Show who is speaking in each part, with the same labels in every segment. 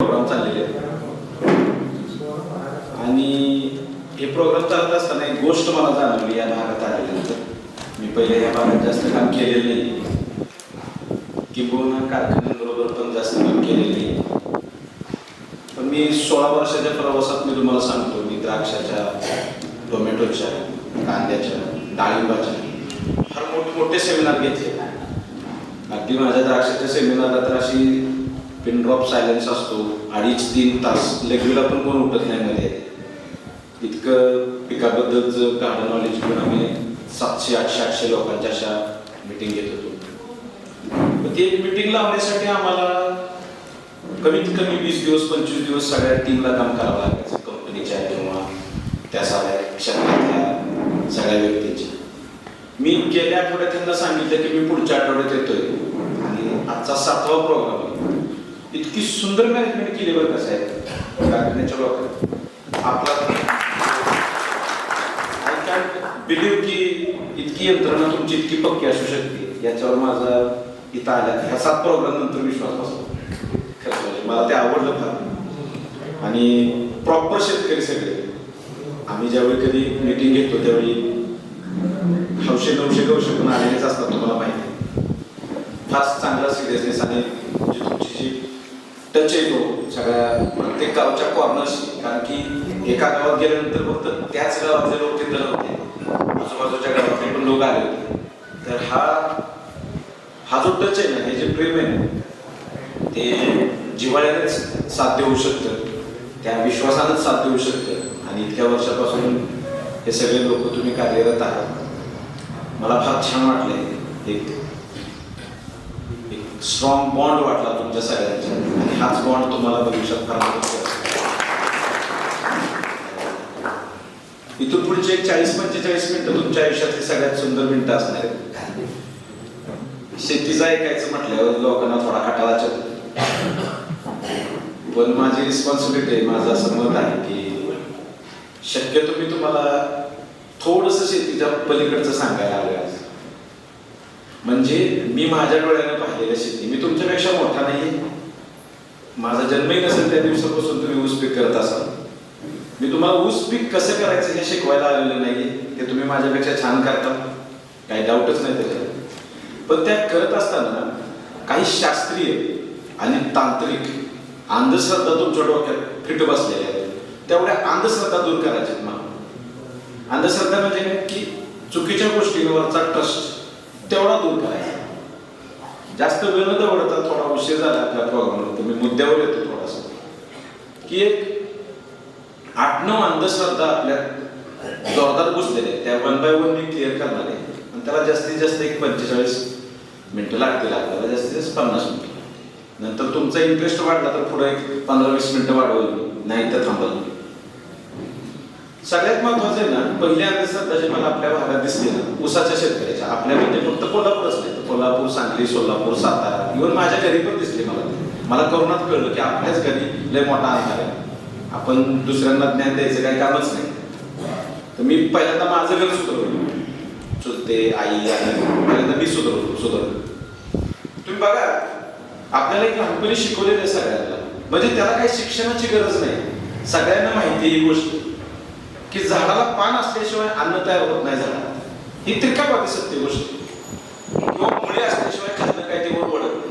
Speaker 1: Programme चाललेले आहेत आणि हे प्रोग्राम चालत असताना एक गोष्ट मला जाणवली या भागात आल्यानंतर. मी पहिले या भागात जास्त काम केलेलं नाही, किंबहुना कारखान्यांबरोबर पण जास्त काम केलेलं नाही. पण मी 16 वर्षाच्या प्रवासात मी तुम्हाला सांगतो, मी द्राक्षाच्या, टोमॅटोच्या, कांद्याच्या, डाळिंबाच्या फार मोठे सेमिनार घेतले. अगदी माझ्या द्राक्षाच्या सेमिनारला तर अशी पिन ड्रॉप सायलेन्स असतो, 2.5-3 तास लेगवीला पण कोण उठत नाही मध्ये. इतकं पिकाबद्दलचं गाढ नॉलेज घेऊन आम्ही 700-800 लोकांच्या अशा मीटिंग घेत होतो. ती एक मीटिंग लावण्यासाठी आम्हाला कमीत कमी 20 दिवस 25 दिवस सगळ्या टीमला काम करावं लागायचं, कंपनीच्या किंवा त्या सगळ्या क्षेत्रातल्या सगळ्या व्यक्तींची. मी गेल्या आठवड्यात त्यांना सांगितलं की मी पुढच्या आठवड्यात येतोय आणि आजचा 7वा प्रोग्राम आहे. इतकी सुंदर मॅनेजमेंट केली बरं कसं आहे कारखान्याच्या लोकांनी. आपला बिलीव्ह की इतकी यंत्रणा तुमची इतकी पक्की असू शकते याच्यावर माझा इथं आल्या ह्या 7 प्रोग्राम नंतर विश्वास बसला. खरं म्हणजे मला ते आवडलं फार. आणि प्रॉपर शेतकरी सगळे आम्ही ज्यावेळी कधी मीटिंग घेतो त्यावेळी 900 गवशे पण आलेलेच असतात, तुम्हाला माहिती. फार चांगला सिरियसनेस आणि जी तुमची जी टच येतो सगळ्या प्रत्येक गावच्या कॉर्नर्सची. कारण की एका गावात गेल्यानंतर फक्त त्याच गावातले लोक तिथं नव्हते, आजूबाजूच्या गावातले पण लोक आले होते. तर हा जो टच आहे ना, हे जे प्रेम आहे ते जिव्हाळ्यानेच साध्य होऊ शकतं, त्या विश्वासानंच साध्य होऊ शकतं. आणि इतक्या वर्षापासून हे सगळे लोक तुम्ही कार्यरत आहात. मला फार छान वाटलंय. एक स्ट्रॉंग बॉन्ड वाटला तुमच्या सगळ्यांच्या आणि हाच बॉन्ड तुम्हाला भविष्यात फार मदत करतो. इथून पुढचे 40-45 मिनिटं तुमच्या आयुष्यातली सगळ्यात सुंदर मिनिटं असणार आहेत. शेतीचं ऐकायचं म्हटल्यावर लोकांना थोडा कटाळाच होतो, पण माझी रिस्पॉन्सिबिलिटी आहे, माझं असं मत आहे की शक्यतो मी तुम्हाला थोडंसं शेतीच्या पलीकडचं सांगायला आलोय आज. म्हणजे मी माझ्या डोळ्यानं पाहिलेलं शेती. मी तुमच्यापेक्षा मोठा नाहीये, माझा जन्मही नसेल त्या दिवसापासून तुम्ही ऊस पीक करत असाल. मी तुम्हाला ऊस पीक कसं करायचं हे शिकवायला आलेलं नाहीये, ते तुम्ही माझ्यापेक्षा छान करता, काही डाऊटच नाही त्याच्यात. पण त्या करत असताना काही शास्त्रीय आणि तांत्रिक अंधश्रद्धा तुमच्या डोक्यात फिट बसलेल्या आहेत. तेवढ्या अंधश्रद्धा दूर करायच्या. अंधश्रद्धा म्हणजे काय की चुकीच्या गोष्टींवरचा ट्रस्ट तेवढा दूर करायचा. जास्त वेळ न दवडता थोडा उशीर झाला आपल्या प्रोग्रामवर, मी मुद्द्यावर येतो थोडासा, की एक 8-9 अंधश्रद्धा आपल्या जोरदार घुसलेले आहेत. त्या 1 by 1 मी क्लिअर करणार आहे आणि त्याला जास्तीत जास्त एक 45 मिनिटं लागतील आपल्याला, जास्तीत जास्त 50 मिनिटं. नंतर तुमचा इंटरेस्ट वाढला तर पुढे एक 15-20 मिनिटं वाढवल, नाही तर थांबल. सगळ्यात महत्वाचं आहे ना, पहिली अंधश्रद्धा जी मला आपल्या भागात दिसली ना, ऊसाच्या शेतकऱ्याच्या, आपल्यामध्ये फक्त कोल्हापूरच नाही, कोल्हापूर, सांगली, सोलापूर, सातारा, इव्हन माझ्या घरी पण दिसली. मला करोनात कळलं की आपल्याच घरी लय मोठा अंधार आहे, आपण दुसऱ्यांना ज्ञान द्यायचं काही कामच नाही. तर मी पहिल्यांदा माझं घर सुधारवलं, चुलते, आई आणि पहिल्यांदा मी सुधारलो. तुम्ही बघा, आपल्याला एक लहानपणी शिकवलेलं आहे सगळ्यांना, म्हणजे त्याला काही शिक्षणाची गरज नाही. सगळ्यांना माहिती ही गोष्ट की झाडाला पान असल्याशिवाय अन्न तयार होत नाही झाडाला. ही त्रिकापाती सत्य गोष्ट. किंवा मुळे असल्याशिवाय खाल्लं काय ते वर पडत नाही.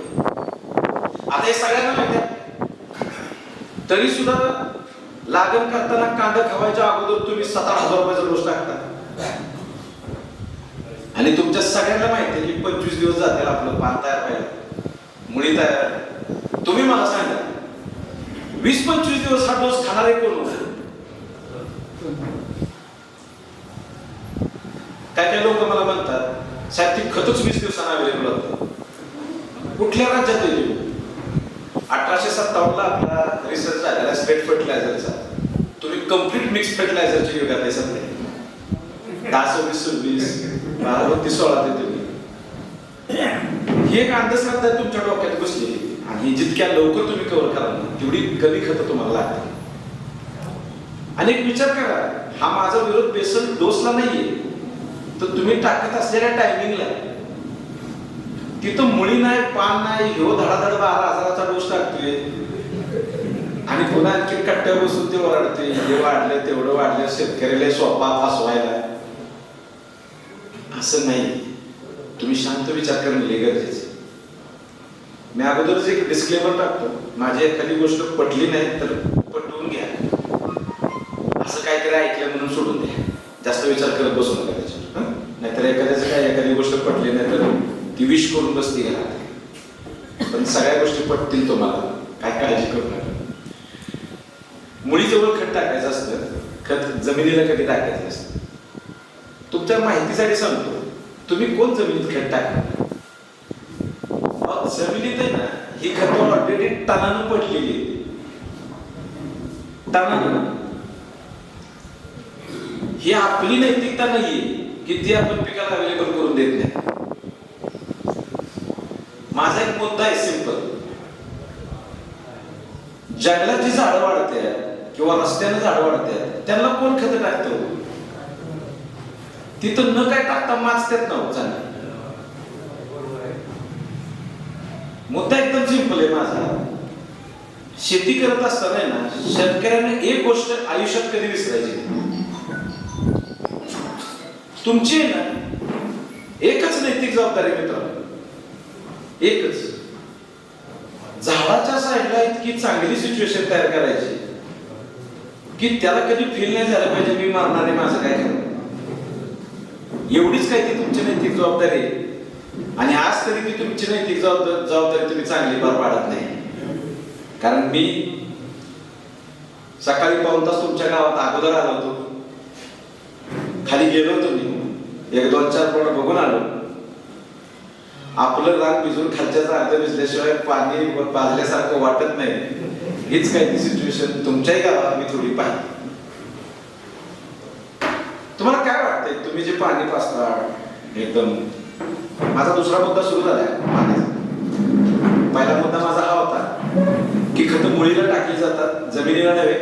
Speaker 1: आता हे सगळ्यांना माहिती आहे, तरी सुद्धा लागण करताना कांदा खवायच्या अगोदर तुम्ही 7,000 रुपयाचा डोस टाकता. आणि तुमच्या सगळ्यांना माहिती आहे की 25 दिवस जातील आपलं पान तयार व्हायला, मुळी तयार. तुम्ही मला सांगा 20-25 दिवस हा डोस खाणारे कोण? काय लोक मला म्हणतात साहेब ती खतच 20 दिवसांना अवेलेबल होतं. कुठल्या राज्यात येईल? 1857 आपला रिसर्च झालेला स्टेट फर्टिलायझरचा. तुम्ही कम्प्लीट मिक्स फर्टिलायझरच्या युगात आहे सध्या. 10, 26, 12, 16 ते तुम्ही ही एक अंधश्रद्धा तुमच्या डोक्यात बसलेली आणि जितक्या लवकर तुम्ही कव्हर कराल तेवढी कमी खतं तुम्हाला लागतील. आणि एक विचार करा, हा माझा विरोध बेसल डोसला नाहीये, तर तुम्ही टाकत असलेल्या टायमिंगला तिथं मुळी नाही, पान नाही, ह्यो धडाधड 12,000चा डोस टाकतोय. पुन्हा आणखी कट्ट्यावर बसून ते ओरडते, हे वाढलं तेवढं वाढलं, शेतकऱ्याला सोपा फसवायला. असं नाही. तुम्ही शांत विचार करणं गरजेचं. मी अगोदरच एक डिस्क्लेमर टाकतो, माझी एखादी गोष्ट पटली नाही तर पटवून घ्या. असं काहीतरी ऐकलं म्हणून सोडून द्या, जास्त विचार करत बसू नका त्याच्यावर. नाहीतर एखाद्याचं काय, एखादी गोष्ट पटली नाही तर ती विश करून बसती घरात. पण सगळ्या गोष्टी पटतील तुम्हाला, काय काळजी करू नका. मुळीजवळ खत टाकायचं असतं, खत जमिनीला कधी टाकायचं असतं. तुमच्या माहितीसाठी सांगतो, तुम्ही कोण जमिनीत खत टाकणार? जमिनीत आहे ना, ही खत ऑलरेडी टनानं पडलेली आहे. टनानं. ही आपली नैतिकता नाहीये की ती आपण पिकाला अवेलेबल करून देत नाही. माझा एक मुद्दा आहे सिंपल. जंगलात जी झाडं वाढते किंवा रस्त्यानं झाडं वाढते त्यांना कोण खत टाकतं? तिथं न काय टाकता माचत्यात नव्हतं. मुद्दा एकदम सिंपल आहे माझा. शेती करत असताना ना, शेतकऱ्याने एक गोष्ट आयुष्यात कधी विसरायची. तुमची ना एकच नैतिक जबाबदारी मित्रांनो, एकच. झाडाच्या साईडला इतकी चांगली सिच्युएशन तयार करायची की त्याला कधी फील नाही झालं पाहिजे मी मारणार आहे, माझं काय करणार. एवढीच काय ती तुमची नैतिक जबाबदारी आहे. आणि आज तरी ती तुमची नैतिक जबाबदारी तुम्ही चांगली पार पाडत नाही. कारण मी सकाळी पाऊण तास तुमच्या गावात अगोदर आलो होतो, खाली गेलो होतो, मी 1-2-4 प्लॉट बघून आलो. आपलं राग भिजून खालच्याच अर्ध भिजल्याशिवाय पाणी पाजल्यासारखं वाटत नाही. हीच काय ती सिच्युएशन तुमच्याही गावात मी थोडी पाहिली. तुम्हाला काय वाटतंय तुम्ही जे पाणी पाजता एकदम. माझा दुसरा मुद्दा सुरू झालाय पाण्याचा. पहिला मुद्दा माझा हा होता की खतं मुळीला टाकली जातात, जमिनीला नव्हे.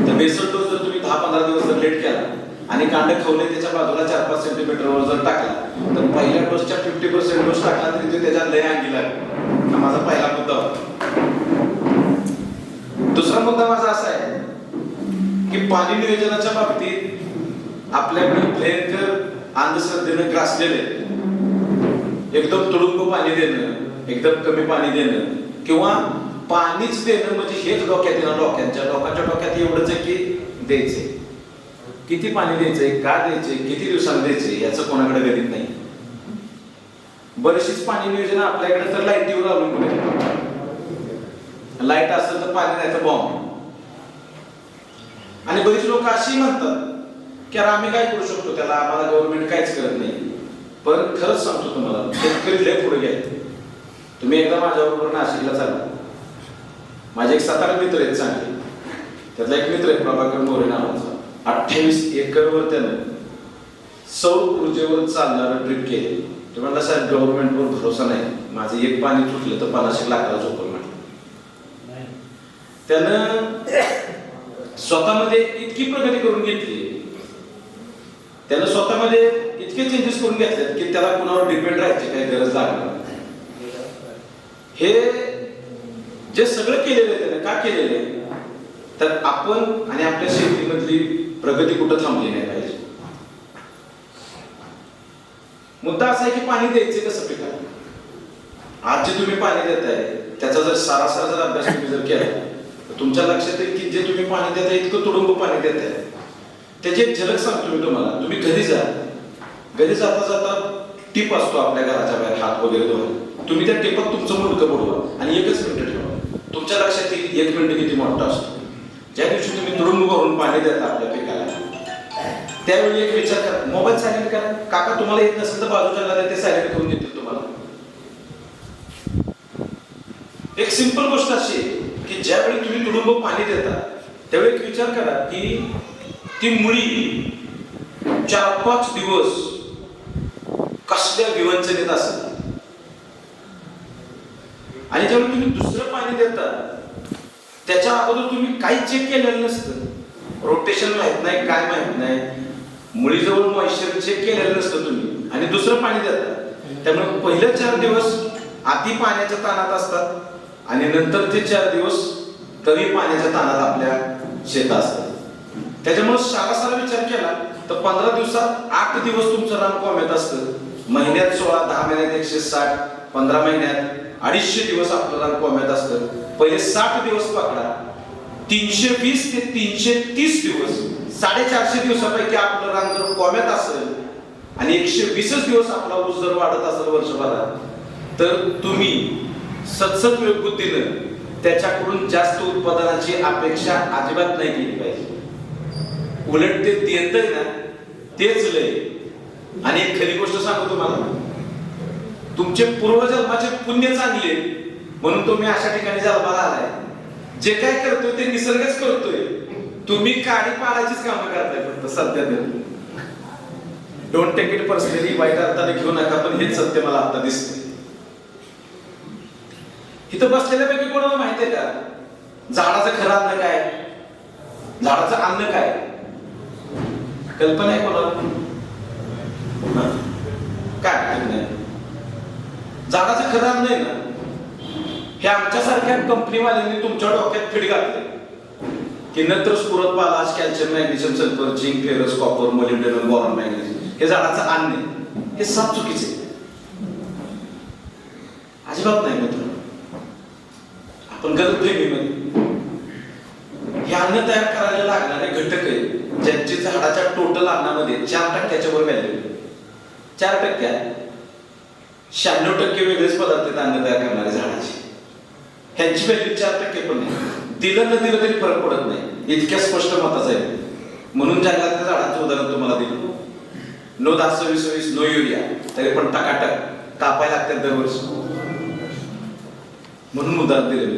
Speaker 1: तर बेसल डोस जर तुम्ही 10-15 दिवस जर लेट केला आणि कांड खवले त्याच्या बाजूला 4-5 सेंटीमीटरवर जर टाकला तर पहिल्या डोसच्या 50% डोस टाकला तरी ते त्याच्यात लय अंगी लागेल. हा माझा पहिला मुद्दा होता. दुसरा मुद्दा माझा असा आहे की पाणी नियोजनाच्या बाबतीत आपल्याकडे भयंकर अंधश्रद्धेनं ग्रासलेले, एकदम तुडुंब पाणी देणं, एकदम कमी पाणी देणं किंवा पाणीच देणं म्हणजे हेच डोक्यात येणं. लोकांच्या डोक्यात एवढंच आहे की द्यायचे, किती पाणी द्यायचंय, का द्यायचे, किती दिवसांनी द्यायचे याचं कोणाकडे गणित नाही. बरीचशीच पाणी नियोजन आपल्याकडे तर लाईटीवर अवलंबून आहे. लाईट असेल तर पाणी नाही तर बॉम्ब. आणि बरीच लोक अशी म्हणतात की आम्ही काय करू शकतो त्याला, आम्हाला गव्हर्नमेंट काहीच करत नाही. पण खरंच सांगतो तुम्हाला, शेतकरी लय पुढे गेले. तुम्ही एकदा माझ्याबरोबर नाशिकला चालला. माझे एक 7-8 मित्र आहेत चांगले. त्यातला एक मित्र आहे प्रभाकर मोरे नावाचा. 28 एकरवर त्यानं सौर ऊर्जेवर चालणारं ड्रीप केले. ते म्हणला साहेब गव्हर्नमेंटवर भरोसा नाही, माझं एक पाणी तुटलं तर 50 लाखाला चोपर म्हटलं. त्यानं स्वतःमध्ये इतकी प्रगती करून घेतली, त्यानं स्वतःमध्ये इतके चेंजेस करून घेतले की त्याला कुणावर डिपेंड राहायची काही गरज लागणार नाही. हे जे सगळं केलेलं आहे त्यानं का केलेलं आहे तर आपण आणि आपल्या शेतीमधली प्रगती कुठं थांबली नाही पाहिजे. मुद्दा असा आहे की पाणी द्यायचे कसं पिकाला. आज जे तुम्ही पाणी देताय त्याचा जर सारासार जर अभ्यास तुम्ही जर केला तर तुमच्या लक्षात येईल की जे तुम्ही पाणी देताय इतकं तुडुंब पाणी देताय. त्याची एक झलक सांगतो मी तुम्हाला. तुम्ही घरी जाता जाता टीप असतो आपल्या घराच्या बाहेर हात वगैरे धुवायला. तुम्ही त्या टिपात तुमचं मुंडकं बुडवा आणि 1 मिनिट ठेवा. तुमच्या लक्षात येईल 1 मिनिट किती मोठा असतो. ज्या दिवशी तुम्ही तुडुंब भरून पाणी देता आपल्या पिकाला त्यावेळी एक विचार करा, मोबाईल सायलेंट करा. काका तुम्हाला येत नसेल तर बाजूच्या ते सायलेंट करून देतील तुम्हाला. एक सिंपल गोष्ट अशी आहे की ज्यावेळी तुम्ही तुडुंब पाणी देता त्यावेळी एक विचार करा की ती मुळी 4-5 दिवस कसल्या विवंचनेत असेल. आणि ज्यावेळी तुम्ही दुसरं पाणी देता त्याच्या अगोदर तुम्ही काही चेक केलेलं नसतं. रोटेशन माहित नाही, काय माहित नाही, मुळीजवळ मॉइश्चर चेक केलेलं नसतं तुम्ही आणि दुसरं पाणी देता. त्यामुळे पहिले 4 दिवस अति पाण्याच्या ताणात असतात आणि नंतर ते 4 दिवस कमी पाण्याच्या ताणात आपल्या शेत असतात. त्याच्यामुळे सारा विचार केला तर 15 दिवसात 8 दिवस तुमचं रान कोंब्यात असतं. महिन्यात 16, 10 महिन्यात 160, 15 महिन्यात 250 दिवस आपलं रान कोंब्यात असतं. पहिले 60 दिवस पकडा, 320 ते 330 दिवस, 450 दिवसापैकी आपलं रान जर कोंब्यात असेल आणि 120 दिवस आपला ऊस जर वाढत असेल वर्षभरात, तर तुम्ही सतसत बुद्धीनं त्याच्याकडून जास्त उत्पादनाची अपेक्षा अजिबात नाही केली पाहिजे. उलट ते देतंय ना तेच लय. आणि एक खरी गोष्ट सांगतो तुम्हाला, तुमचे पूर्वजन्माचे पुण्य चांगले म्हणून तुम्ही अशा ठिकाणी जन्माला आलाय. जे काय करतोय ते निसर्गच करतोय, तुम्ही काडी पाडायचीच कामं करताय फक्त सध्या तरी. डोंट टेक इट पर्सनली, वाईट अर्थाने घेऊ नका, पण हेच सत्य मला आता दिसतंय. इथं बसलेल्यापैकी कोणाला माहितीये का झाडाचं खरं अन्न काय? झाडाचं अन्न काय? कल्पना आहे कोणाला? काय नाही. झाडाचं खरं अन्न आहे ना, हे आमच्यासारख्या कंपनीवाल्यांनी तुमच्या डोक्यात फिट घातले की नत्र, स्फुरद, पालाश, calcium, magnesium, sulphur, zinc, ferrous, copper, molybdenum, boron, magnesium हे झाडाचं अन्न आहे. हे सब चुकीचे, अजिबात नाही मित्र. आपण गलतफहमीमध्ये हे अन्न तयार करायला लागणारे घटक आहे ज्यांची झाडाच्या टोटल अन्नामध्ये 4% वर व्हॅल्यू. 4%, 96% वेगळेच पदार्थ आहेत अन्न तयार करणारे झाडाचे. ह्यांची व्हॅल्यू 4% पण नाही. दिलं न दिलं तरी फरक पडत नाही, इतक्या स्पष्ट मताच आहे. म्हणून जंगलातल्या झाडांचं उदाहरण तुम्हाला दिलं. नो 10-20-20 नो युरिया, तरी पण टकाटक कापायला लागतात दरवर्षी, म्हणून उदाहरण दिले मी.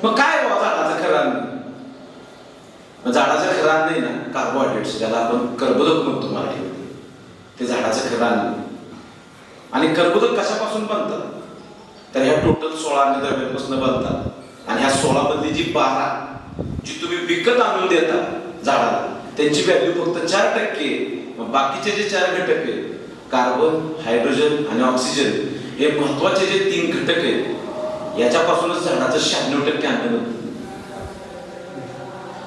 Speaker 1: मग काय झाडाचं खरं अन्न? झाडाचं खरं अन्न आहे ना कार्बोहायड्रेट्स, ज्याला आपण कर्बोदक म्हणतो मराठीमध्ये, ते झाडाचं खरं अन्न. आणि कर्बोदक कशापासून बनतात? तर ह्या टोटल 16 अन्नद्रव्यांपासून बनतात. आणि ह्या 16 मधली जी 12 जी तुम्ही विकत आणून देता झाडाला, त्यांची व्हॅल्यू फक्त 4%. बाकीचे जे 4 घटक आहेत, कार्बन, हायड्रोजन आणि ऑक्सिजन, हे महत्वाचे जे 3 घटक आहेत, याच्यापासूनच झाडाचं 96% अन्न बनतं.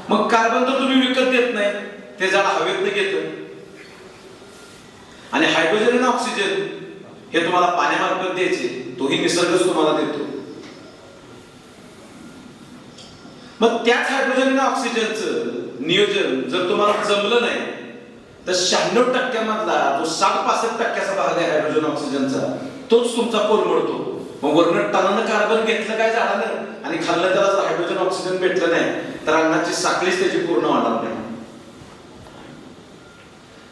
Speaker 1: मग कार्बन तर तुम्ही विकत देत नाही, ते झाड हवेतनं घेतं. आणि हायड्रोजन आणि ऑक्सिजन हे तुम्हाला पाण्यामार्फत द्यायचे, तोही निसर्गच तुम्हाला देतो. मग त्याच हायड्रोजन आणि ऑक्सिजनचं नियोजन जर तुम्हाला जमलं नाही, तर 96% मधला जो 60-65% भाग आहे हायड्रोजन ऑक्सिजनचा, तोच तुमचा कोलमडतो. मग वरनं टनानं कार्बन घेतलं काय झाडानं आणि खाल्लं, त्याला जर हायड्रोजन ऑक्सिजन भेटलं नाही, तर अन्नाची साखळीच त्याची पूर्ण होणार नाही.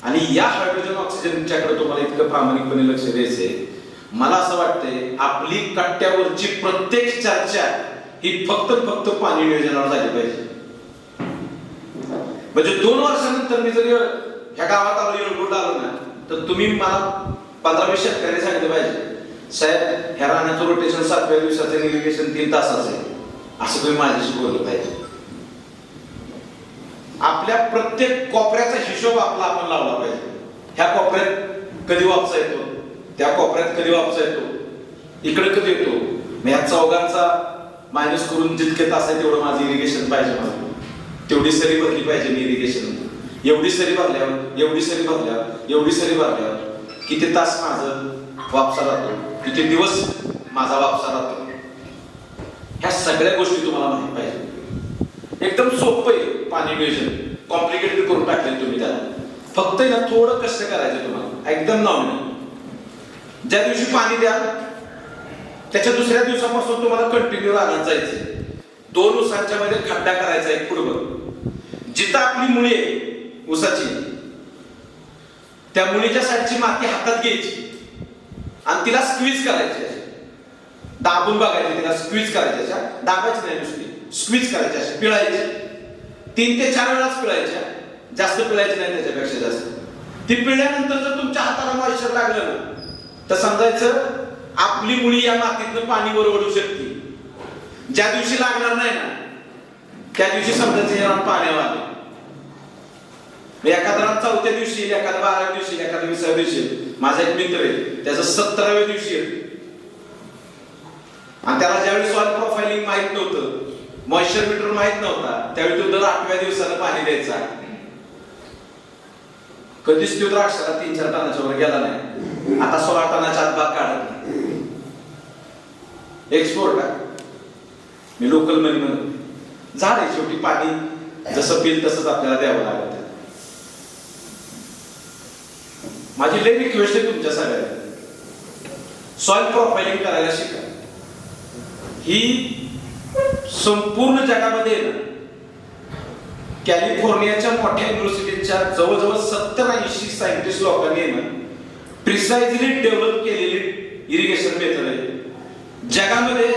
Speaker 1: आणि या हायड्रोजन ऑक्सिजनच्याकडे तुम्हाला इतकं प्रामाणिकपणे लक्ष द्यायचंय. मला असं वाटतंय आपली कट्ट्यावरची प्रत्येक चर्चा ही फक्त पाणी नियोजनावर झाली पाहिजे. म्हणजे 2 वर्षानंतर मी जर ह्या गावात आलो, येळगुडला आलो ना, तर तुम्ही मला 15-20 शेतकऱ्यांनी सांगितलं पाहिजे, साहेब ह्या रानाचं रोटेशन 7व्या दिवसाचं इरिगेशन 3 तासाचं आहे, असं तुम्ही माझ्याशी बोललं पाहिजे. आपल्या प्रत्येक कोपऱ्याचा हिशोब आपण लावला पाहिजे. ह्या कोपऱ्यात कधी वापसा येतो, त्या कोपऱ्यात कधी वापसा येतो, इकडे कधी येतो. मग ह्या चौघांचा मायनस करून जितके तास आहे तेवढं माझं इरिगेशन पाहिजे. मला तेवढी सरी भरली पाहिजे मी इरिगेशन. एवढी सरी भरल्यावर, एवढी सरी भरल्यावर, एवढी सरी भरल्यावर किती तास माझं वापसा राहतो, किती दिवस माझा वापसा राहतो, ह्या सगळ्या गोष्टी तुम्हाला माहिती पाहिजे. एकदम सोपं आहे पाणी नियोजन, कॉम्प्लिकेटेड करून टाकले तुम्ही त्याला. फक्त ना थोडं कष्ट करायचं तुम्हाला, एकदम नॉमिनल. ज्या दिवशी पाणी द्या त्याच्या दुसऱ्या दिवसापासून तुम्हाला कंटिन्यू रानात जायचंय. 2 ऊसांच्या मध्ये खड्डा करायचा एक फुटभर. जिथं आपली मुळी आहे ऊसाची, त्या मुळीच्या साईडची माती हातात घ्यायची आणि तिला स्क्वीज करायची, दाबून बघायची, तिला स्क्वीज करायची. दाबायची नाही, नुसती स्क्वीज करायची, अशी पिळायची. 3 ते 4 वेळाच पिळायच्या, जास्त पिळायची नाही, त्याच्यापेक्षा जास्त. ती पिळल्यानंतर जर तुमच्या हाताला मॉइश्चर लागलं ना, तर समजायचं आपली मुळी या मातीतनं पाणी वर ओढू शकते. ज्या दिवशी लागणार नाही ना, त्या दिवशी समजायचं हे रान पाण्यावर आले. एखादा रान 4थ्या दिवशी, एखादा 12व्या दिवशी, एखादा 20व्या दिवशी. माझा एक मित्र आहे, त्याचं 17व्या दिवशी आहे. आणि त्याला ज्यावेळी सॉइल प्रोफाइलिंग माहित नव्हतं, मॉइश्चर मीटर माहित नव्हता त्यावेळी तो दर 8व्या दिवसानं पाणी द्यायचा. कधीच तो द्राक्षाला 3-4 टनाच्या वर गेला नाही. आता 16 टनाच्या आत भाग काढत नाही. एक्सपोर्ट आहे. मी लोकल मनी म्हणून झाड आहे शेवटी, पाणी जसं पिल तसंच आपल्याला द्यावं लागत. माझी लई रिक्वेस्ट आहे तुमच्या सगळ्यांना, सॉइल प्रोफाइलिंग करायला शिका. ही संपूर्ण जगामध्ये कॅलिफोर्नियाच्या मोठ्या युनिव्हर्सिटीच्या जवळजवळ 70-80 सायंटिस्ट लोकांनी प्रिसाइजली डेव्हलप केलेली इरिगेशन मेथड आहे. जगामध्ये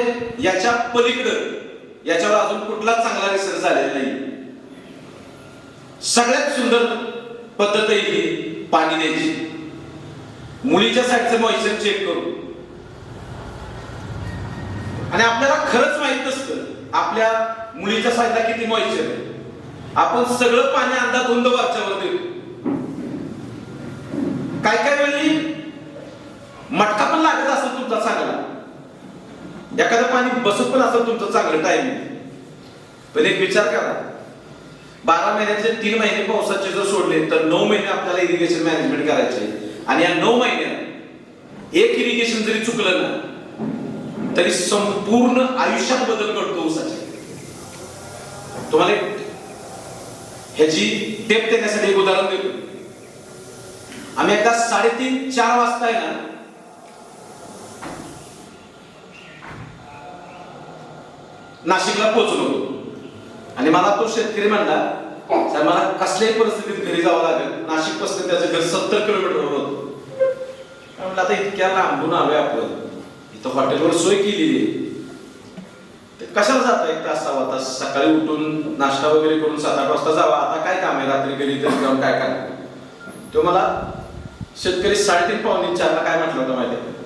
Speaker 1: याच्या पलीकडे याच्यावर अजून कुठला चांगला रिसर्च झालेला नाही. सगळ्यात सुंदर पद्धत आहे ही पाणी द्यायची. मुलीच्या साईडचं मॉइश्चर चेक करू. आणि आपल्याला खरंच माहित नसतं आपल्या मुलीच्या साईडला किती मॉइश्चर आहे. आपण सगळं पाणी अंदाधुंद वरच्यावर देतो. काय काय वेळी मटका पण लागत असेल तुमचा चांगला, एखादं पाणी बसत पण असेल तुमचं चांगलं टाइम. पण एक विचार करा, 12 महिन्याचे 3 महिने पावसाचे जर सोडले तर 9 महिने आपल्याला इरिगेशन मॅनेजमेंट करायचे. आणि या 9 महिन्यात एक इरिगेशन जरी चुकलं ना तरी संपूर्ण आयुष्यात बदल घडतो ऊसाचे. तुम्हाला ह्याची टेप देण्यासाठी एक उदाहरण देतो. आम्ही एकदा 3:30-4 वाजता आहे ना नाशिकला पोहोचलो आणि मला तो शेतकरी म्हणला, सर मला कसल्याही परिस्थितीत घरी जावं लागेल. नाशिक पासून त्याचं घर 70 किलोमीटरवर होतं. म्हणलं आता इतक्या लांबून आलोय आपण, इथं हॉटेलवर सोय केलेली आहे, कशाला जाता 1 तास 1.25 तास. सकाळी उठून नाश्ता वगैरे करून 7-8 वाजता जावा. आता काय काम आहे रात्री घरी तरी जाऊन काय काय. तो मला शेतकरी 3:30-4 काय म्हटलं होतं माहिती आहे,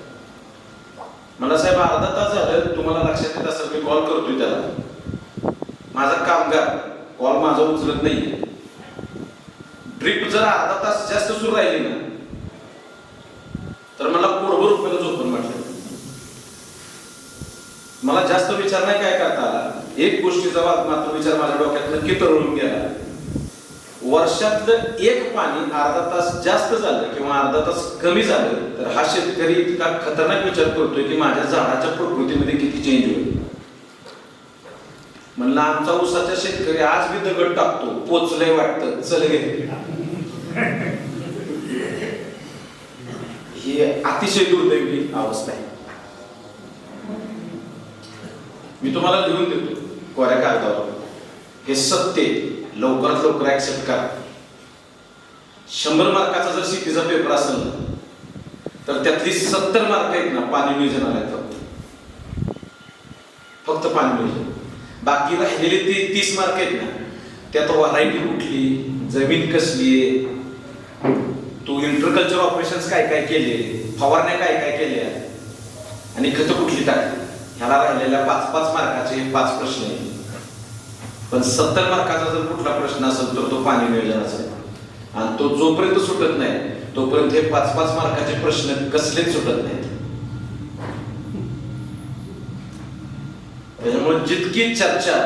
Speaker 1: मला साहेब अर्धा तास झालं तुम्हाला लक्षात येत असेल मी कॉल करतोय त्याला, माझा कामगार कॉल माझा उचलत नाही. ड्रिप जर अर्धा तास जास्त सुरू राहिली ना तर मला पोटभर रुपयाला झोपून म्हटलं. मला जास्त विचार नाही काय करता आला. एक गोष्टीचा मात्र विचार माझ्या डोक्यात नक्की तरळून गेला. वर्षातलं एक पाणी अर्धा तास जास्त झालं किंवा अर्धा तास कमी झालं तर हा शेतकरी इतका खतरनाक विचार करतोय की माझ्या झाडाच्या प्रकृतीमध्ये किती चेंज होईल. म्हणलं आमचा ऊसाचा शेतकरी आज बी दगड टाकतो, पोचलंय वाटतं, चल गे. ही अतिशय दुर्दैवी अवस्था आहे. मी तुम्हाला लिहून देतो कोऱ्या कागदावर, हे सत्य लवकरात लवकर ऍक्सेप्ट करा. 100 मार्काचा जर शेतीचा पेपर असेल ना तर त्यातली 70 मार्क आहेत ना पाणी नियोजनाला आहेत. फक्त पाणी नियोजन. बाकी राहिलेले 30 मार्क आहेत ना त्यात व्हरायटी कुठली, जमीन कसली आहे, तू इंटरकल्चर ऑपरेशन्स काय काय केले, फवारण्या काय काय केल्या आणि खतं कुठली टाकली, ह्याला राहिलेल्या 5-5 मार्काचे 5 प्रश्न आहेत. पण 70 मार्काचा जर कुठला प्रश्न असेल तर तो पाणी नियोजनाचा आहे. आणि तो जोपर्यंत सुटत नाही तोपर्यंत हे 5-5 मार्काचे प्रश्न कसलेच सुटत नाहीत. त्याच्यामुळे जितकी चर्चा,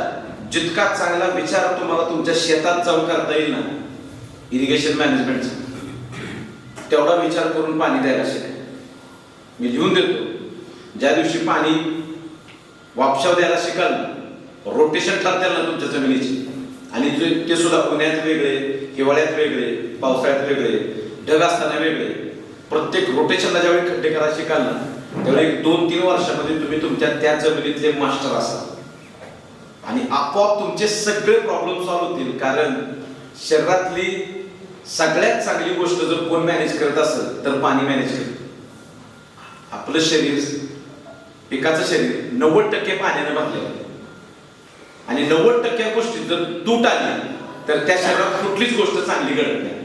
Speaker 1: जितका चांगला विचार तुम्हाला तुमच्या शेतात जाऊन करता येईल ना इरिगेशन मॅनेजमेंटचा, तेवढा विचार करून पाणी द्यायला शिका. मी लिहून देतो, ज्या दिवशी पाणी वापशाव द्यायला शिकाल, रोटेशन ठरतील ना तुमच्या जमिनीची, आणि ते सुद्धा उन्हाळ्यात वेगळे, हिवाळ्यात वेगळे, पावसाळ्यात वेगळे, ढग असताना वेगळे, प्रत्येक रोटेशनला ज्यावेळी खड्डे करायला शिकाल ना त्यावेळी 1-2-3 वर्षामध्ये तुम्ही तुमच्या त्या जमिनीतले मास्टर असाल आणि आपोआप तुमचे सगळे प्रॉब्लेम सॉल्व्ह होतील. कारण शरीरातली सगळ्यात चांगली गोष्ट जर कोण मॅनेज करत असेल तर पाणी मॅनेज करत. आपलं शरीर, पिकाचं शरीर 90% पाण्याने भरलेलं आहे आणि 90% गोष्टी जर तूट आली तर त्या शरीरात कुठलीच गोष्ट चांगली घडत नाही.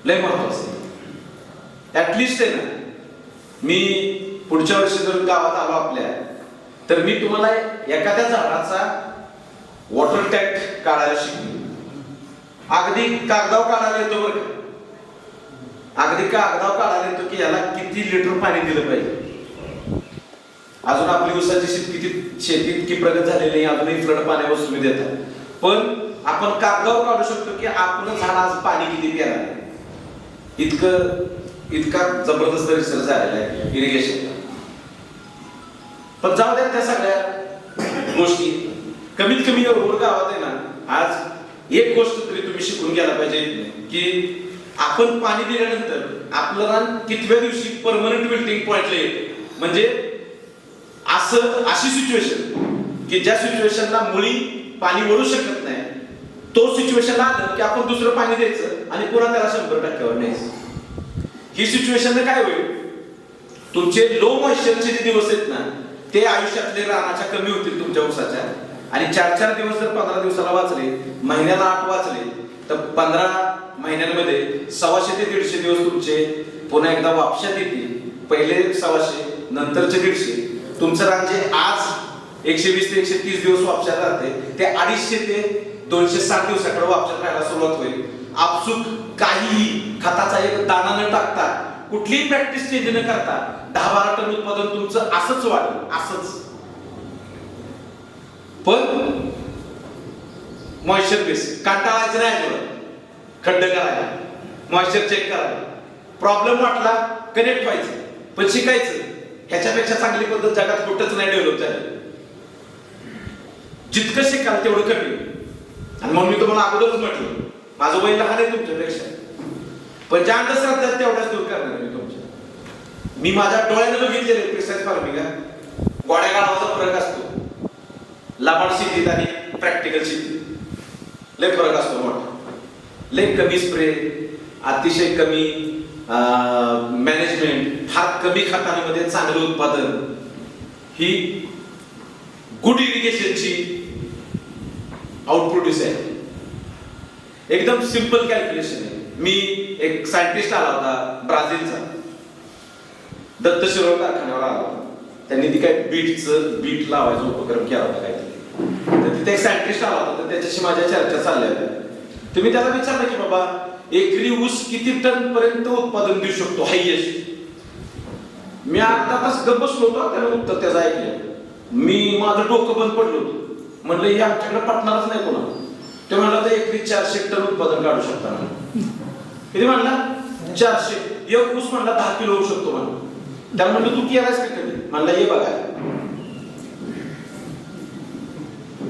Speaker 1: लय महत्वाचं ऍटलिस्ट आहे ना. मी पुढच्या वर्षी जर गावात आलो आपल्या तर मी तुम्हाला एखाद्या झाडाचा वॉटर टँक काढायला शिकलो. अगदी कागदाव काढायला येतो बरं, अगदी कागदाव काढायला येतो की याला किती लिटर पाणी दिलं पाहिजे. अजून आपली ऊसाची शेती इतकी प्रगत झालेली नाही, अजूनही फ्लड पाण्यावर तुम्ही देतात. पण आपण कागदावर काढू शकतो की आपलं झाड आज पाणी किती प्यायला आहे. इतका जबरदस्त रिसर्च झालेला आहे इरिगेशन. पण जाऊ द्या त्या सगळ्या गोष्टी. कमीत कमी एवढं गावात आहे ना, आज एक गोष्ट तरी तुम्ही शिकून घ्यायला पाहिजे की आपण पाणी दिल्यानंतर आपलं रान कितव्या दिवशी परमनंट विल्टिंग पॉइंटला येते. म्हणजे अशी सिच्युएशन की ज्या सिच्युएशनला मुळी पाणी वळू शकत नाही, तो सिच्युएशनला आलं की आपण दुसरं पाणी द्यायचं आणि पुन्हा त्याला 100% न्यायचं. ही सिच्युएशन काय होईल, तुमचे लो मॉइश्चरचे जे दिवस आहेत ना ते आयुष्यातले रानाच्या कमी होतील तुमच्या ऊसाच्या. आणि 4-4 दिवस जर 15 दिवसाला वाचले, महिन्याला 8 वाचले, तर 15 महिन्यांमध्ये 100 ते 150 दिवस तुमचे पुन्हा एकदा वापशात येतील. पहिले 100, नंतरचे 150. तुमचं रान जे आज 120 ते 130 दिवस वापशात राहते ते 250 ते 260 दिवसाकडे वापशात राहायला सुरुवात होईल. आपसुक काहीही खताचा एक दाणा न टाकता, कुठलीही प्रॅक्टिस चेंज न करता 10-12 टन उत्पादन तुमचं असंच वाढेल. असंच. पण मॉइश्चर बेस कंटाळायचं नाही, थोडं खड्डे करायला, मॉइश्चर चेक करायला, प्रॉब्लेम वाटला कनेक्ट व्हायचं, पण शिकायचं. ह्याच्यापेक्षा चांगली पद्धत जगात कुठंच नाही डेव्हलप झाली. जितकं शिकाल तेवढं कमी. आणि म्हणून मी तुम्हाला अगोदरच म्हटलं, माझं वय लहान आहे तुमच्यापेक्षा, पण ज्या अंधश्रद्धा तेवढ्याच दूर करणार मी तुमच्या. मी माझ्या डोळ्याने बघितलेले प्रिसाइज फार्मिंग. गोड्या गाडाचा फरक असतो लाभाड शेतीत आणि प्रॅक्टिकल शेतीत. लय फरक असतो मोठा. लय कमी स्प्रे, अतिशय कमी मॅनेजमेंट, फार कमी खतांमध्ये चांगलं उत्पादन, ही गुड इरिगेशनची आउटपुट आहे. एकदम सिंपल कॅल्क्युलेशन आहे. मी एक सायंटिस्ट आला होता ब्राझीलचा, दत्त शिरोळ कारखान्यावर आला होता. त्यांनी ती काय बीट लावायचा उपक्रम केला होता काहीतरी. तर तिथे एक सायंटिस्ट आला होता, तर त्याच्याशी माझ्या चर्चा चालल्या होत्या. तुम्ही त्याला विचारलं की बाबा एकरी ऊस किती टन पर्यंत उत्पादन देऊ शकतो हायएस्ट. मी अर्धा तास गप्प बसलो होतो, त्यानं उत्तर त्याचं ऐकलं. मी माझं डोकं बंद पडलो होतो. म्हणलं हे आमच्याकडे पटणारच नाही कोणा. ते म्हणला तर एकरी 400 टन उत्पादन काढू शकता म्हणून. किती म्हणला? 400. एक ऊस म्हणला 10 किलो होऊ शकतो म्हणून. त्याला म्हणलं तू केलायस का कधी? म्हणला ये बघा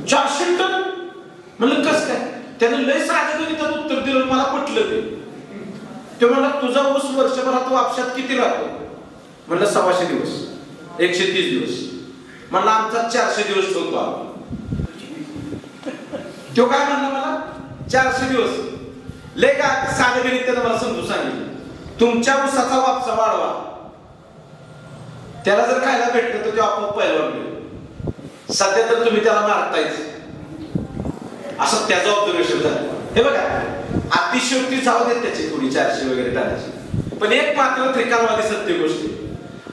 Speaker 1: 400 टन. म्हणलं कस काय? त्यानं लय साधं गणितात उत्तर दिलं, मला पटलं ते. ते म्हणला तुझा ऊस वर्षभरात वापशात किती राहतो? म्हणलं 100 दिवस, 130 दिवस. म्हणला आमचा 400 दिवस ठेवतो आपण. तो काय म्हणला मला 400 दिवस. लय का साधं गणित त्यानं मला समजून सांगितलं. तुमच्या ऊसाचा वापसा वाढवा, त्याला जर खायला भेटलं तर ते आपोआप पहिलवान मिळेल. सध्या तर तुम्ही त्याला मारतायच. असं त्याचं ऑब्झर्वेशन झालं. हे बघा अतिशयोक्ती जाऊ देत त्याची थोडी 400 वगैरे टाकायची. पण एक मात्र त्रिकालवादी सत्य गोष्ट,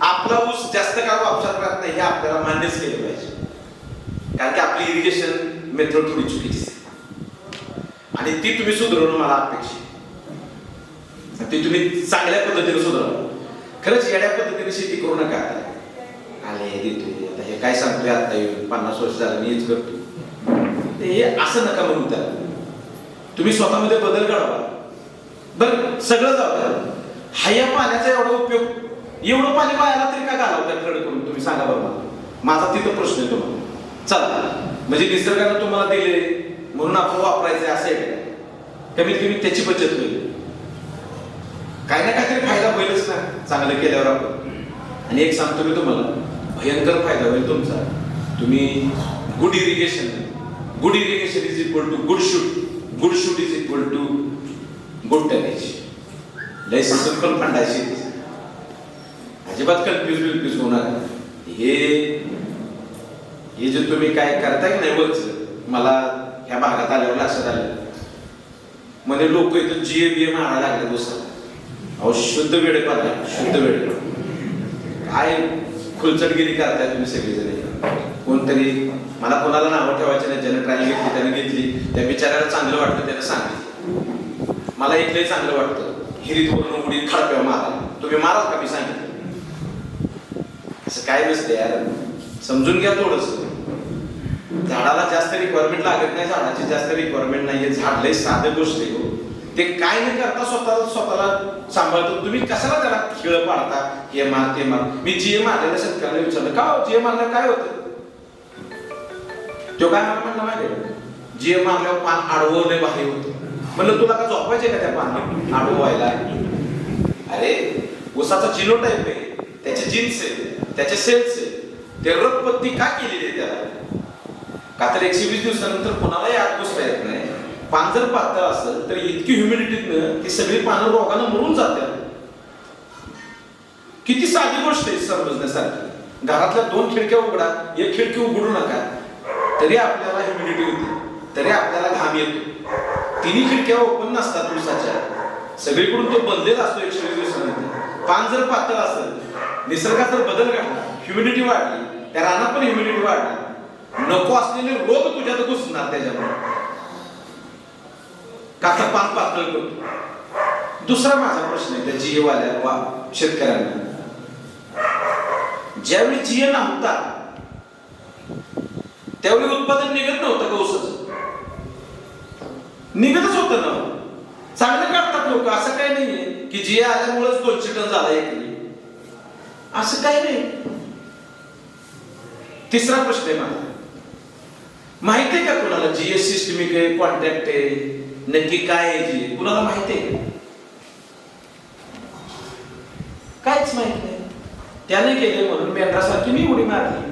Speaker 1: आपला ऊस जास्त काळ वापशात राहत नाही हे आपल्याला मान्यच केलं पाहिजे. कारण की आपली इरिगेशन मेथड थोडी चुकीची आहे आणि ती तुम्ही सुधारवणं मला अपेक्षित. ती तुम्ही चांगल्या पद्धतीने सुधारवा. खरंच येड्या पद्धतीने शेती करू नका. आले देतोय आता हे काय सांगतोय, आता येऊन 50 वर्ष झालं मी हेच करतो, हे असं नका म्हणून त्याला. तुम्ही स्वतःमध्ये बदल घडवा. बरं सगळं जाऊ, हाया पाण्याचा एवढा उपयोग, एवढं पाणी वायाला तरी का घालवतात खरं करून तुम्ही सांगा बरं मला. माझा तिथं प्रश्न आहे तुम्हाला. चला म्हणजे निसर्गाने तुम्हाला दिले म्हणून आपण वापरायचं असं आहे. कमीत कमी त्याची बचत होईल, काही ना काहीतरी फायदा होईलच ना चांगलं केल्यावर आपण. आणि एक सांगतो मी तुम्हाला, भयंकर फायदा होईल तुमचा. तुम्ही good irrigation is equal to good shoot is equal to good tonnage. लय सिंपल फंडायची, अजिबात कन्फ्यूज होणार. हे जे तुम्ही काय करताय की नाही वरच, मला ह्या भागात आल्यावर लक्षात आलं. म्हणजे लोक इथं GA मारायला लागले दुसरा. अहो शुद्ध वेळ पाहता, शुद्ध वेळ. काय खुलचटगिरी करताय तुम्ही सगळेजण. कोणतरी मला कोणाला नावं ठेवायचे नाही, ज्याने ट्रायल घेतली त्याने घेतली. त्या बिचाराला चांगलं वाटतं त्याने सांगितलं. मला एकलंही चांगलं वाटतं, हिरीत वरून उडी खडप्या मारा. तुम्ही माराल का मी सांगितलं? असं काय नसतं यार. समजून घ्या थोडस. झाडाला जास्त रिक्वायरमेंट लागत नाही, झाडाची जास्त रिक्वायरमेंट नाहीये. झाड लय साधं गोष्ट आहे हो. ते काय नाही करता स्वतःला सांभाळतो. तुम्ही कशाला त्याला खिळ पाडता, हे मार ते मार. मी जीए मारलेल्या शेतकऱ्याला विचारलं, का जीए मारल्यावर काय होतं? तो काय मला म्हणला माहिती, जीए मारल्यावर पान आडवं लय भारी होतं. म्हणलं तुला का झोपायचे का त्या पान आडवं व्हायला? अरे उसाचा जिनोटाईप आहे, त्याचे जीन्स आहे, त्याचे सेल्स आहे. ते रबपत्ती का केलेली आहे त्याला? का तर 120 दिवसानंतर कोणालाही आत बसता येत नाही. पान जर पातळ असेल तर इतकी ह्युमिडिटीतनं ती सगळी पानं रोगानं मरून जातात. किती साधी गोष्ट आहे समजण्यासारखी. घरातल्या 2 खिडक्या उघडा, 1 खिडकी उघडू नका, तरी आपल्याला ह्युमिडिटी होते, तरी आपल्याला घाम येतो. 3 खिडक्या ओपन नसतात उसाच्या, सगळीकडून तो बंदलेला असतो 120 दिवसानंतर. पान जर पातळ असेल, निसर्गात जर बदल घडला, ह्युमिडिटी वाढली, त्या रानात पण ह्युमिडिटी वाढली, नको असलेले रोग तुझ्यात घुसणार त्याच्यामुळे. काचा पान पातळ करतो. दुसरा माझा प्रश्न आहे त्या जीए वाल्या शेतकऱ्यांना. ज्यावेळी जीए नव्हता त्यावेळी उत्पादन निघत नव्हतं का ऊसाचं? निघतच होतं ना. चांगलं काढतात लोक, असं काही नाहीये की जीए आल्यामुळेच 200 टन झाला एकरी, असं काही नाही. तिसरा प्रश्न आहे माझा, माहिती आहे का कुणाला जीए सिस्टमिक आहे, कॉन्ट्रॅक्ट आहे, नक्की काय आहे जीए? कुणाला माहिती आहे? काहीच माहित नाही. त्याने केले म्हणून मेंढरासारखी मी उडी मारली.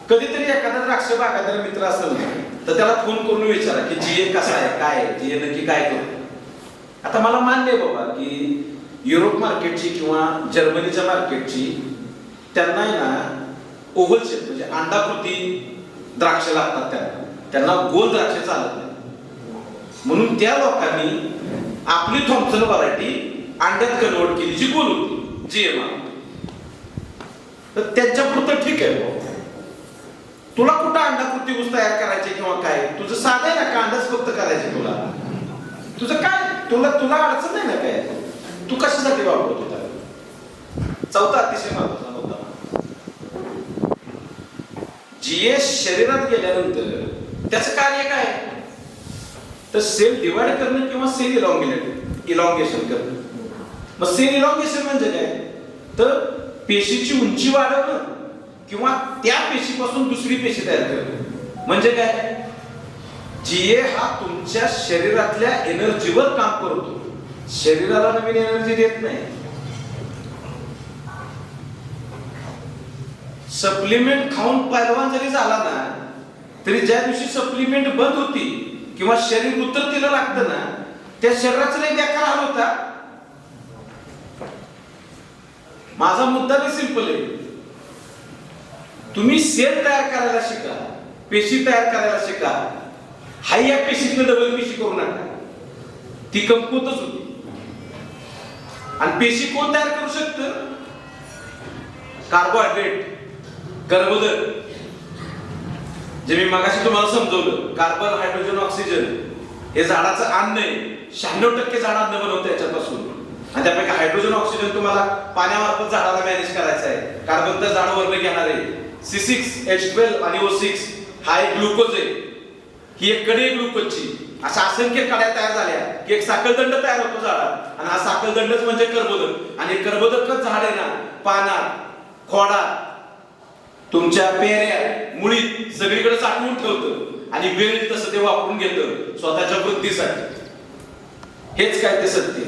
Speaker 1: कधीतरी एखादा द्राक्ष बागायतदार मित्र असेल ना, तर त्याला फोन करून विचारा की जीए कसा आहे, काय आहे, जीए नक्की काय करतो. आता मला मान्य आहे बाबा की युरोप मार्केटची किंवा जर्मनीच्या मार्केटची त्यांना आहे ना ओव्हल शेप म्हणजे अंडाकृती द्राक्ष लागतात. त्यांना गोल द्राक्ष चालत नाही. म्हणून त्या लोकांनी आपली थॉम्पसन व्हरायटी अंड्यात कन्वर्ट केली, जी गोल होती जीए माल. तर त्यांच्या पुरतं ठीक आहे. तुला कुठं अंडाकृती ऊस तयार करायचे किंवा काय, तुझं साधं आहे ना, कांडाच फक्त करायचे तुला. तुझं काय, तुला अडचण नाही ना काय, तू कशासाठी वापरतो त्याला? चौथा अतिशय महत्वाचा मुद्दा, जीए शरीरात गेल्यानंतर त्याचं कार्य काय? तर सेल डिवाइड करणं किंवा सेल इलॉंगेशन करणं. मग सेल इलॉंगेशन म्हणजे काय? तर पेशीची उंची वाढवणं किंवा त्या पेशीपासून दुसरी पेशी तयार करणं. म्हणजे काय? जीए हा तुमच्या शरीरातल्या एनर्जीवर काम करतो, शरीराला नवीन एनर्जी देत नाही. सप्लिमेंट खाऊन पैलवान जरी झाला ना, तरी ज्या दिवशी सप्लिमेंट बंद होती किंवा शरीर उतरतीला लागतं ना, त्या शरीराचा लय बेकार हाल होता. माझा मुद्दा लय सिंपल आहे. तुम्ही सेल तयार करायला शिका, पेशी तयार करायला शिका. हाय या पेशीतनं डबल पेशी करू नका, ती कमकुवतच होती. आणि पेशी कोण तयार करू शकतं? कार्बोहायड्रेट, कर्बोदक, जे मी मगाशी तुम्हाला समजवलं. कार्बन, हायड्रोजन, ऑक्सिजन हे झाडाचं अन्न आहे. 96% झाड अन्न बनवतं याच्यापासून. आणि त्यापैकी हायड्रोजन, ऑक्सिजन तुम्हाला पाण्यामार्फत झाडाला मॅनेज करायचं आहे. कार्बन तर झाड वरनं घेणार आहे. C6H12 आणि O6 हा एक ग्लुकोज आहे. ही एक कडी आहे ग्लुकोजची. अशा असंख्य कड्या तयार झाल्या की एक साखळदंड तयार होतो झाडात. आणि हा साखळदंडच म्हणजे कर्बोदक. आणि कर्बोदकच झाड आहे ना, पानात, खोडात, तुमच्या पेऱ्या, मुळीत सगळीकडे साठवून ठेवतं आणि वेळ तसं ते वापरून घेतं स्वतःच्या वृद्धीसाठी. हेच काय ते सत्य.